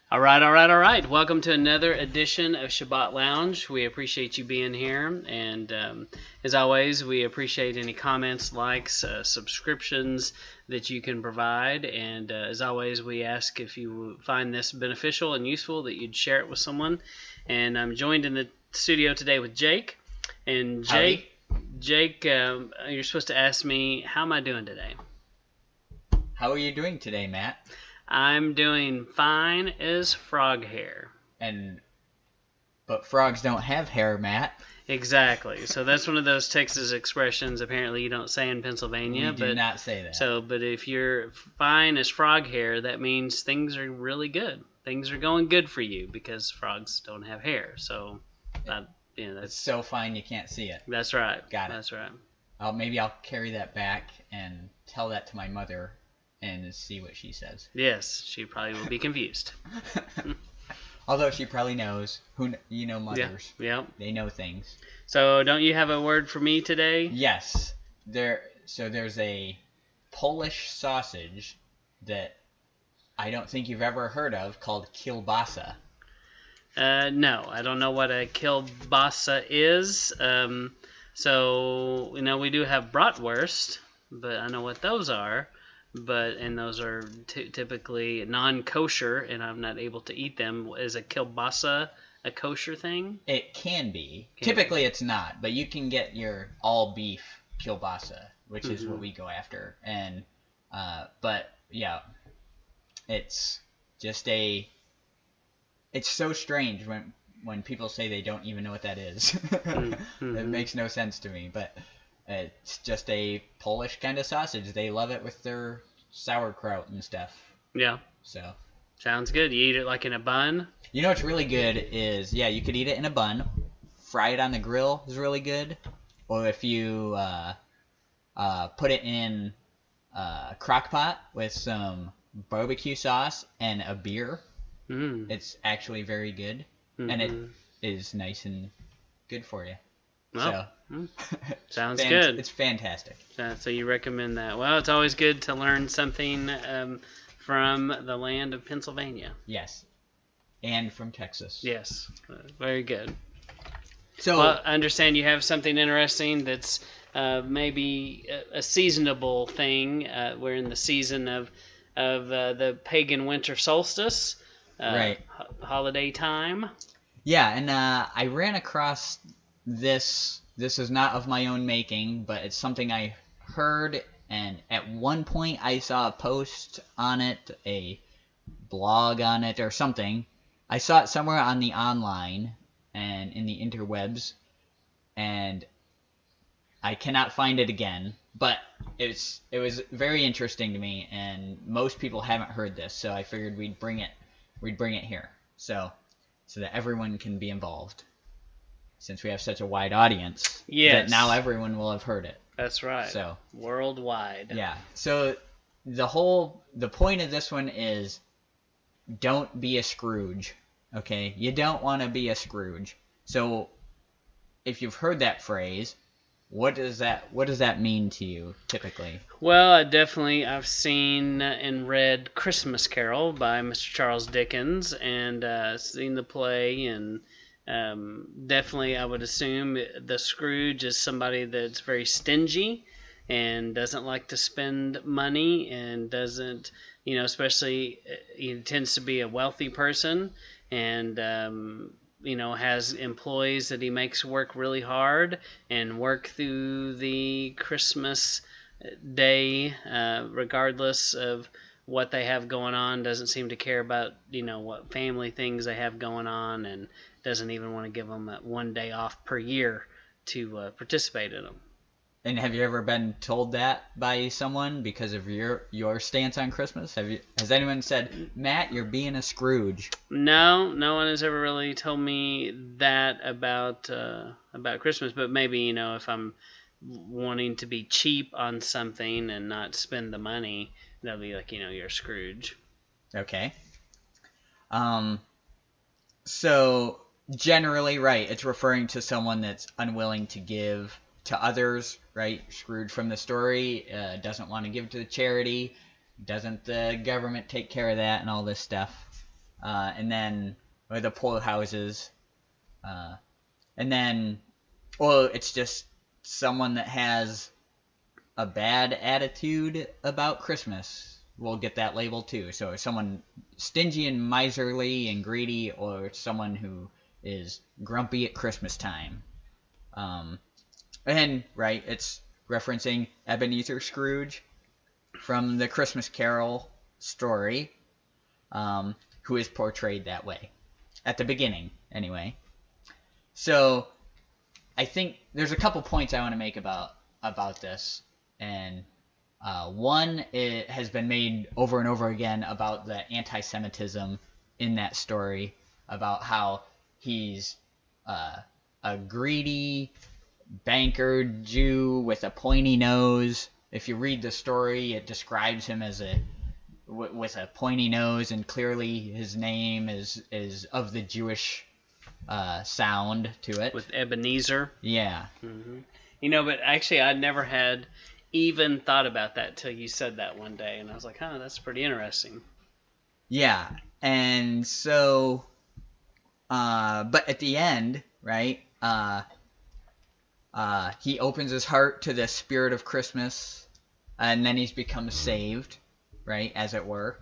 All right, all right, all right. Welcome to another edition of Shabbat Lounge. We appreciate you being here, and as always, we appreciate any comments, likes, subscriptions that you can provide. And as always, we ask if you find this beneficial and useful that you'd share it with someone. And I'm joined in the studio today with Jake. And Jake, you're supposed to ask me, how am I doing today? How are you doing today, Matt? I'm doing fine as frog hair. But frogs don't have hair, Matt. Exactly. So that's one of those Texas expressions apparently you don't say in Pennsylvania. We do not say that. But if you're fine as frog hair, that means things are really good. Things are going good for you because frogs don't have hair. So that's it's so fine you can't see it. That's right. Got it. That's right. Maybe I'll carry that back and tell that to my mother and see what she says. Yes, she probably will be confused. Although she probably knows. Mothers. Yeah. They know things. So don't you have a word for me today? Yes. There's a Polish sausage that I don't think you've ever heard of called kielbasa. No, I don't know what a kielbasa is. We do have bratwurst, but I know what those are. And those are typically non-kosher, and I'm not able to eat them. Is a kielbasa a kosher thing? It can be. Typically it's not, but you can get your all-beef kielbasa, which is what we go after. And but yeah, it's just it's so strange when people say they don't even know what that is. It makes no sense to me, but it's just a Polish kind of sausage. They love it with their sauerkraut and stuff. Yeah. So. Sounds good. You eat it like in a bun? You know what's really good is, you could eat it in a bun. Fry it on the grill is really good. Or if you put it in a crock pot with some barbecue sauce and a beer, it's actually very good. And it is nice and good for you. Well, sounds good. It's fantastic. So you recommend that. Well, it's always good to learn something from the land of Pennsylvania. Yes. And from Texas. Yes. Very good. So I understand you have something interesting that's maybe a seasonable thing. We're in the season of the pagan winter solstice. Right. Holiday time. Yeah, and I ran across this is not of my own making, but it's something I heard, and at one point I saw a post on it, a blog on it or something. I saw it somewhere on the online and in the interwebs, and I cannot find it again, but it was very interesting to me, and most people haven't heard this, so I figured we'd bring it here, so that everyone can be involved. Since we have such a wide audience, that now everyone will have heard it. That's right. So worldwide. Yeah. So the point of this one is, don't be a Scrooge. Okay, you don't want to be a Scrooge. So if you've heard that phrase, what does that mean to you typically? Well, I've seen and read Christmas Carol by Mr. Charles Dickens, and seen the play, and definitely I would assume the Scrooge is somebody that's very stingy and doesn't like to spend money, and doesn't, especially he tends to be a wealthy person, and has employees that he makes work really hard and work through the Christmas day, regardless of what they have going on. Doesn't seem to care about what family things they have going on, and doesn't even want to give them one day off per year to participate in them. And have you ever been told that by someone because of your stance on Christmas? Has anyone said, Matt, you're being a Scrooge? No one has ever really told me that about Christmas. But maybe if I'm wanting to be cheap on something and not spend the money, they'll be like, you're a Scrooge. Okay. So generally, right, it's referring to someone that's unwilling to give to others, right? Scrooge from the story doesn't want to give to the charity. Doesn't the government take care of that and all this stuff? and then or the poorhouses, and then, or it's just someone that has a bad attitude about Christmas will get that label too. So someone stingy and miserly and greedy, or someone who is grumpy at Christmas time. And right, it's referencing Ebenezer Scrooge from the Christmas Carol story, who is portrayed that way at the beginning, anyway. So I think there's a couple points I want to make about this, and one, it has been made over and over again about the anti-Semitism in that story, about how he's a greedy banker Jew with a pointy nose. If you read the story, it describes him as with a pointy nose, and clearly his name is of the Jewish sound to it. With Ebenezer. Yeah. Mm-hmm. But actually I'd never had even thought about that till you said that one day, and I was like, that's pretty interesting. Yeah. And so, but at the end, right, he opens his heart to the spirit of Christmas, and then he's become saved, right, as it were.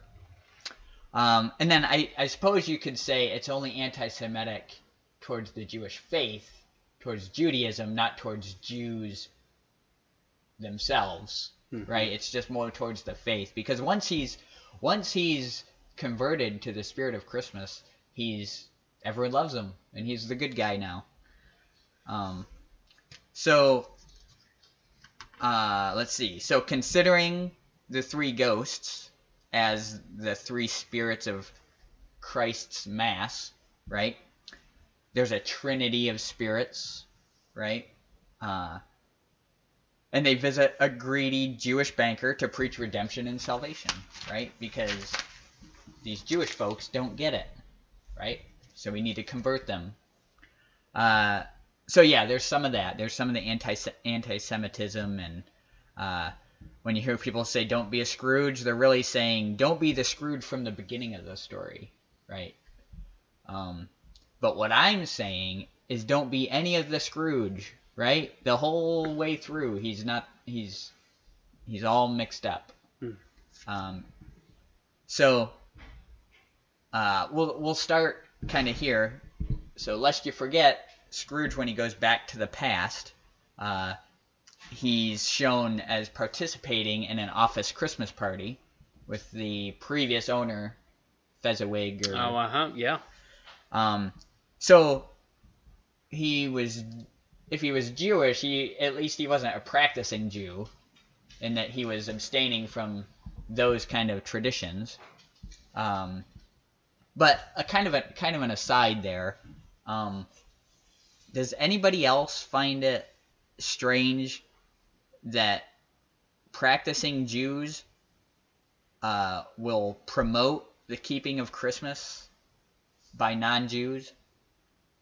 And then I suppose you could say it's only anti-Semitic towards the Jewish faith, towards Judaism, not towards Jews themselves, right? It's just more towards the faith, because once he's converted to the spirit of Christmas, everyone loves him, and he's the good guy now. So let's see. So considering the three ghosts as the three spirits of Christ's Mass, right? There's a trinity of spirits, right? And they visit a greedy Jewish banker to preach redemption and salvation, right? Because these Jewish folks don't get it, right? So we need to convert them. So yeah, there's some of that. There's some of the anti-Semitism, and when you hear people say "don't be a Scrooge," they're really saying "don't be the Scrooge from the beginning of the story," right? But what I'm saying is don't be any of the Scrooge, right? The whole way through, he's all mixed up. So we'll start kind of here. So lest you forget, Scrooge, when he goes back to the past, he's shown as participating in an office Christmas party with the previous owner, Fezziwig. Yeah. So if he was Jewish, at least he wasn't a practicing Jew, in that he was abstaining from those kind of traditions. But a kind of an aside there. Does anybody else find it strange that practicing Jews will promote the keeping of Christmas by non-Jews?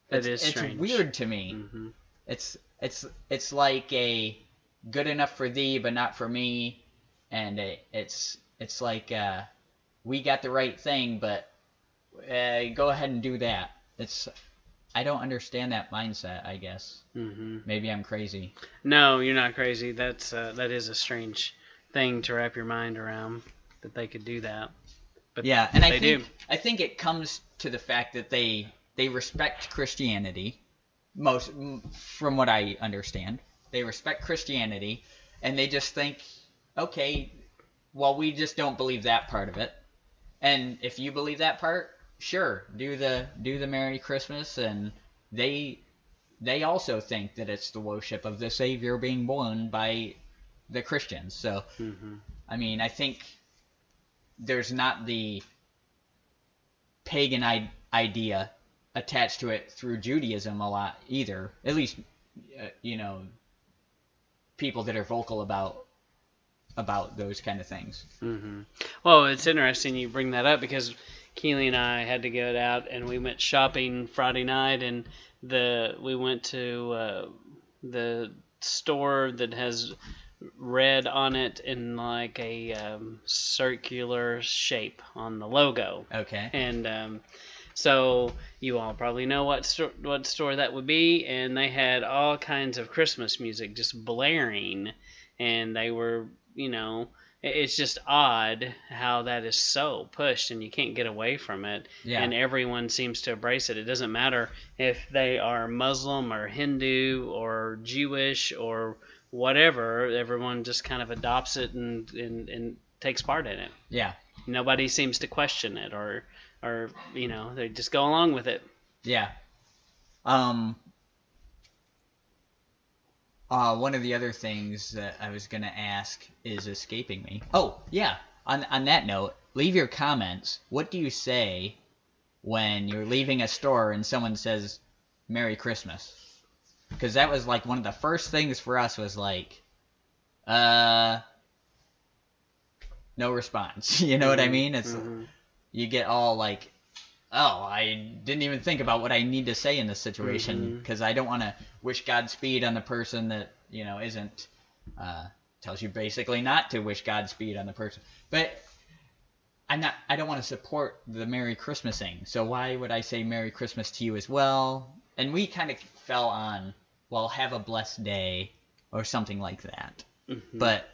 It's strange. It's weird to me. Mm-hmm. It's like a good enough for thee but not for me, and it's like we got the right thing, but go ahead and do that. I don't understand that mindset, I guess. Mm-hmm. Maybe I'm crazy. No, you're not crazy. That is a strange thing to wrap your mind around, that they could do that. But yeah, and I think it comes to the fact that they respect Christianity, from what I understand. They respect Christianity, and they just think, okay, well, we just don't believe that part of it. And if you believe that part, sure, do the Merry Christmas, and they also think that it's the worship of the Savior being born by the Christians. So, I mean, I think there's not the pagan idea attached to it through Judaism a lot either. At least, people that are vocal about those kind of things. Mm-hmm. Well, it's interesting you bring that up, because Keely and I had to go out and we went shopping Friday night, and we went to the store that has red on it in like a circular shape on the logo. Okay. And so you all probably know what store that would be, and they had all kinds of Christmas music just blaring, and they were, it's just odd how that is so pushed and you can't get away from it. Yeah. And everyone seems to embrace it. It doesn't matter if they are Muslim or Hindu or Jewish or whatever. Everyone just kind of adopts it and takes part in it. Yeah. Nobody seems to question it or they just go along with it. Yeah. One of the other things that I was gonna ask is escaping me. Oh, yeah. On that note, leave your comments. What do you say when you're leaving a store and someone says Merry Christmas? Because that was like one of the first things for us was like, no response. You know what I mean? It's you get all like, oh, I didn't even think about what I need to say in this situation because I don't want to wish Godspeed on the person that, isn't, tells you basically not to wish Godspeed on the person. But I don't want to support the Merry Christmasing. So why would I say Merry Christmas to you as well? And we kind of fell on, well, have a blessed day or something like that. But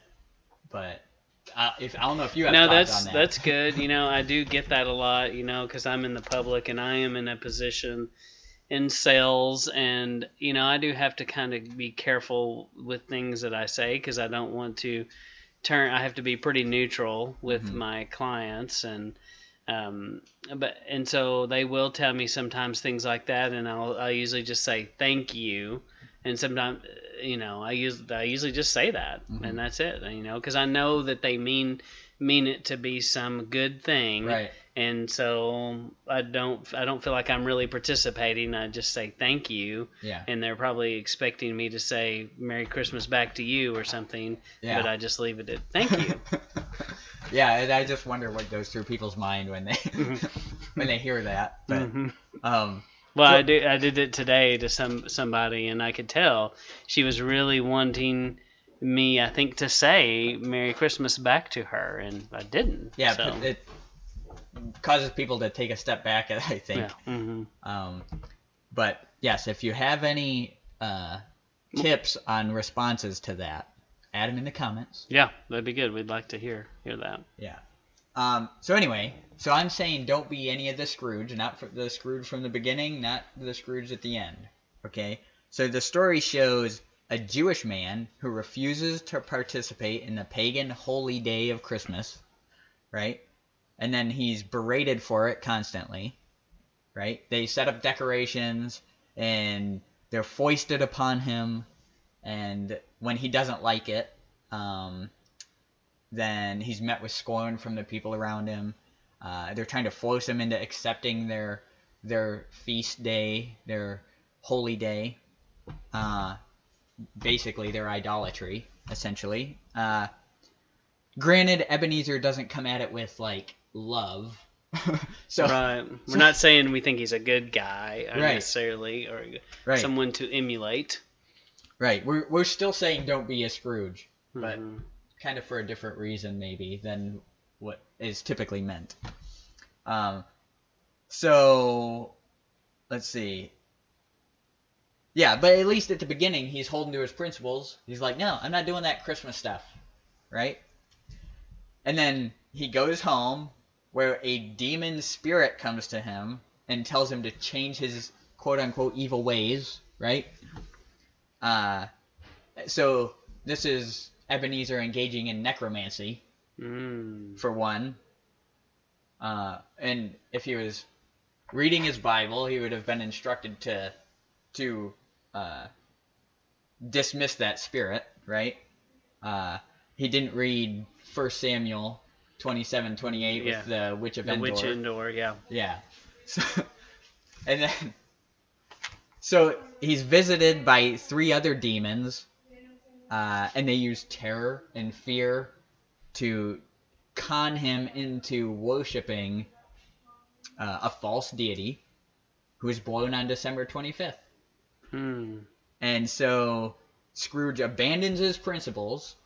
if I don't know if you have thoughts on that. No, that's good. I do get that a lot, because I'm in the public and I am in a position in sales, and I do have to kind of be careful with things that I say because I don't want to I have to be pretty neutral with my clients, and so they will tell me sometimes things like that, and I'll usually just say thank you. And sometimes, I usually just say that, and that's it. Because I know that they mean it to be some good thing, right? And so I don't feel like I'm really participating. I just say thank you, yeah. And they're probably expecting me to say Merry Christmas back to you or something, but I just leave it at thank you. Yeah, and I just wonder what goes through people's mind when they hear that. But Well, I did it today to somebody, and I could tell she was really wanting me, I think, to say Merry Christmas back to her, and I didn't. Yeah, so. It causes people to take a step back, I think. Yeah. But yes, if you have any tips on responses to that, add them in the comments. Yeah, that'd be good. We'd like to hear that. Yeah. So anyway, I'm saying don't be any of the Scrooge, not the Scrooge from the beginning, not the Scrooge at the end. Okay? So the story shows a Jewish man who refuses to participate in the pagan holy day of Christmas, right? And then he's berated for it constantly, right? They set up decorations, and they're foisted upon him, and when he doesn't like it, then he's met with scorn from the people around him. They're trying to force him into accepting their feast day, their holy day. Basically, their idolatry, essentially. Granted, Ebenezer doesn't come at it with, like, love. So right. We're not saying we think he's a good guy right. necessarily, or right. someone to emulate. Right. We're still saying don't be a Scrooge, but kind of for a different reason maybe than what is typically meant. So let's see. Yeah, but at least at the beginning he's holding to his principles. He's like, no, I'm not doing that Christmas stuff, right? And then he goes home where a demon spirit comes to him and tells him to change his quote-unquote evil ways, right? So this is Ebenezer engaging in necromancy, for one. And if he was reading his Bible, he would have been instructed to dismiss that spirit, right? He didn't read 1 Samuel 27:28 with the Witch of Endor. The Witch of Endor, yeah. Yeah. So he's visited by 3 other demons, and they use terror and fear to con him into worshiping a false deity who was born on December 25th. And so Scrooge abandons his principles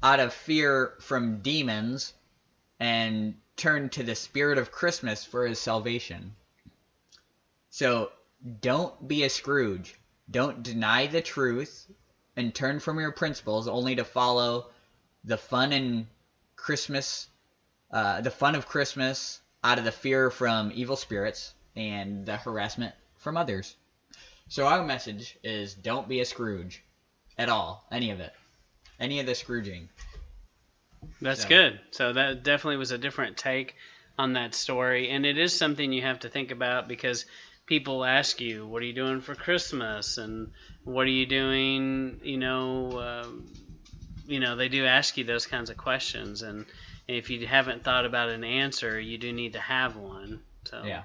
out of fear from demons and turned to the spirit of Christmas for his salvation. So don't be a Scrooge. Don't deny the truth and turn from your principles only to follow the fun and Christmas, the fun of Christmas out of the fear from evil spirits and the harassment from others. So our message is don't be a Scrooge at all, any of it. Any of the Scrooging. That's good. So that definitely was a different take on that story, and it is something you have to think about because people ask you, "What are you doing for Christmas?" and "What are you doing?" They do ask you those kinds of questions, and if you haven't thought about an answer, you do need to have one. So Yeah.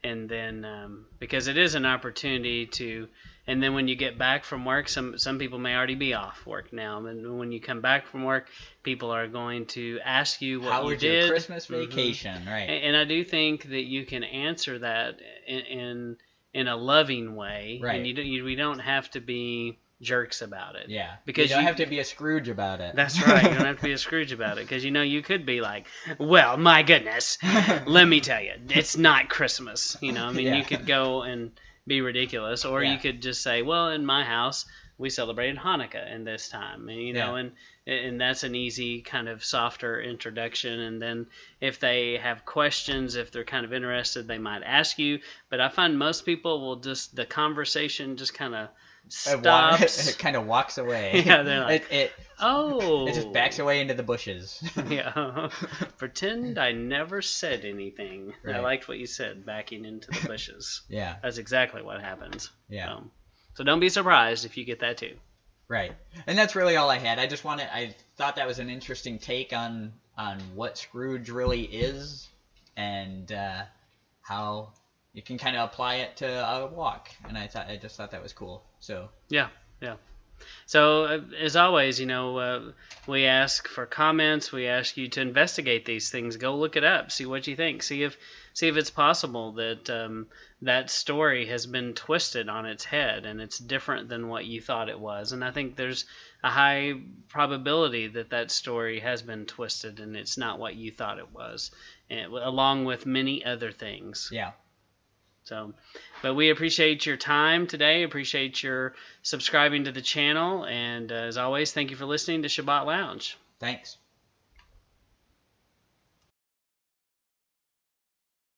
And then because it is an opportunity to, and then when you get back from work, some people may already be off work now, and when you come back from work, people are going to ask you what How you was did. your Christmas vacation? Right. And I do think that you can answer that in a loving way, Right. And we don't have to be jerks about it. Yeah. Because you don't have to be a Scrooge about it. That's right. You don't have to be a Scrooge about it because you could be like, well, my goodness, let me tell you, it's not Christmas. Yeah. You could go and be ridiculous, or Yeah. you could just say, well, in my house we celebrated Hanukkah in this time, and that's an easy kind of softer introduction. And then if they have questions, if they're kind of interested, they might ask you. But I find most people will the conversation just kind of stops. It kind of walks away. Yeah, they're like, it just backs away into the bushes. Yeah. Pretend I never said anything. Right. I liked what you said, backing into the bushes. Yeah. That's exactly what happens. Yeah. So don't be surprised if you get that too. Right. And that's really all I had. I thought that was an interesting take on what Scrooge really is and how you can kind of apply it to a walk. And I just thought that was cool. So Yeah. So as always, we ask for comments. We ask you to investigate these things. Go look it up. See what you think. See if it's possible that that story has been twisted on its head and it's different than what you thought it was. And I think there's a high probability that story has been twisted and it's not what you thought it was, along with many other things. yeah. So, but we appreciate your time today. Appreciate your subscribing to the channel. And as always, thank you for listening to Shabbat Lounge. Thanks.